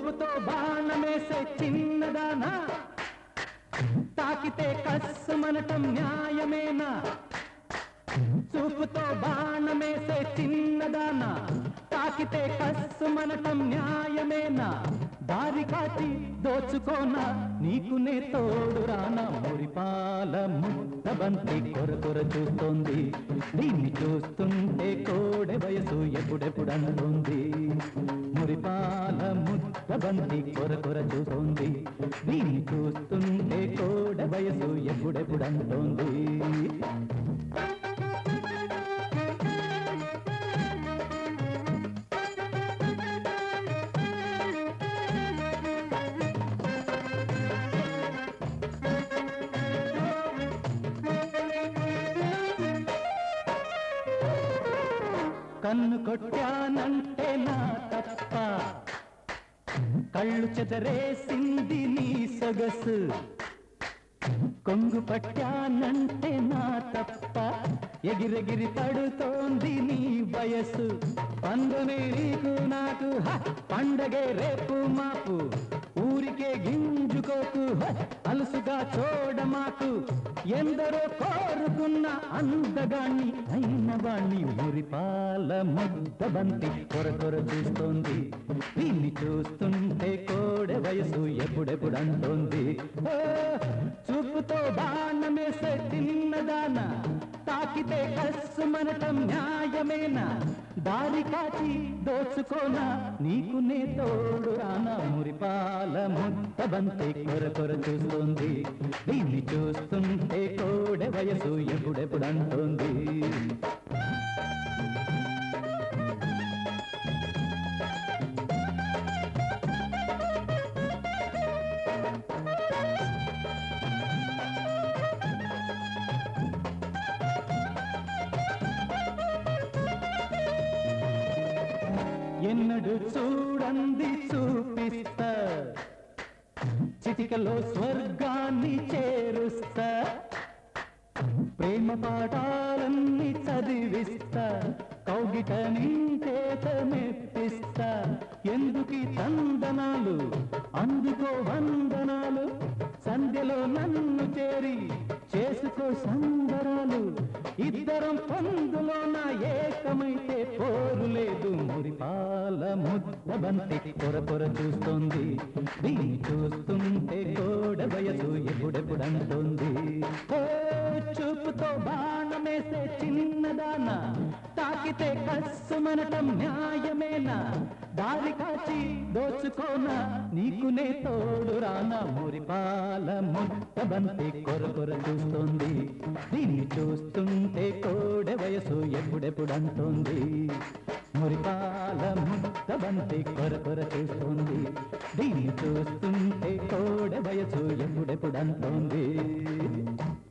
చూపుతో బాణమేసే చిన్నదానా తాకితే కస్సుమనటం న్యాయమేనా చూపుతో బాణమేసే చిన్నదానా తాకితే కస్సుమనటం న్యాయమేనా దారి కాచి దోచుకోనా నీకునే తోడు రానా మురిపాల ముద్దబంతి కొర చూస్తోంది దీన్ని చూస్తుంటే కోడె వయసు ఎప్పుడెప్పుడంటోంది మురిపాల ముద్దబంతి కొర చూస్తోంది దీన్ని చూస్తుంటే కోడె వయసు ఎప్పుడెప్పుడంటోంది కన్ను కొట్టానంటే నా తప్ప కళ్ళు చెదరేసింది నీ సొగసు కొంగు పట్టానంటే నా తప్ప ఎగిరెగిరి పడుతోంది నీ వయస్సు పండునే నీకు నాకు పండగే రేపు మాపు ఊరికే గింజుకోకు అలుసుగా చూడమాకు ఎందరో కోరుకున్న అందగాన్ని అయిన వాణ్ణి మురిపాల ముద్దబంతి కొర చూస్తోంది దీన్ని చూస్తుంటే కోడె వయసు ఎప్పుడెప్పుడంటోంది చూపుతో బాణమేసే చిన్నదానా తాకితే కస్సుమనటం న్యాయమేనా దారి కాచి దోచుకోనా నీకునే తోడు రానా మురిపాల ముద్దబంతి కొర చూస్తోంది దీన్ని చూస్తుంటే కోడె వయసు ఎప్పుడెప్పుడంటోంది ఎన్నడు చూడంది చూపిస్తా చిటికలో స్వర్గాన్ని చేరుస్తా ప్రేమ పాఠాలన్నీ చదివిస్తా కౌగిట నించేత మెప్పిస్తా ఎందుకీ తందనాలు అందుకో వందనాలు సంధ్యలో నన్ను చేరి చేసుకో సంబరాలు ఇద్దరం పొందులోన ఏకమైతే పోరు లేదు మురిపాల ముద్దబంతి కొర చూస్తోంది దీన్ని చూస్తుంటే కోడె వయసు ఎప్పుడెప్పుడంటోంది చూపుతో బాణమేసే చిన్నదానా తాకితే కస్సుమనటం న్యాయమేనా దారి కాచి దోచుకోనా నీకునే తోడు రానా మురిపాల ముద్దబంతి కొర చూస్తోంది దీన్ని చూస్తుంటే కోడె వయసు ఎప్పుడెప్పుడంటోంది మురిపాల ముద్దబంతి కొర చూస్తోంది దీన్ని చూస్తుంటే కోడె వయసు ఎప్పుడెప్పుడంటోంది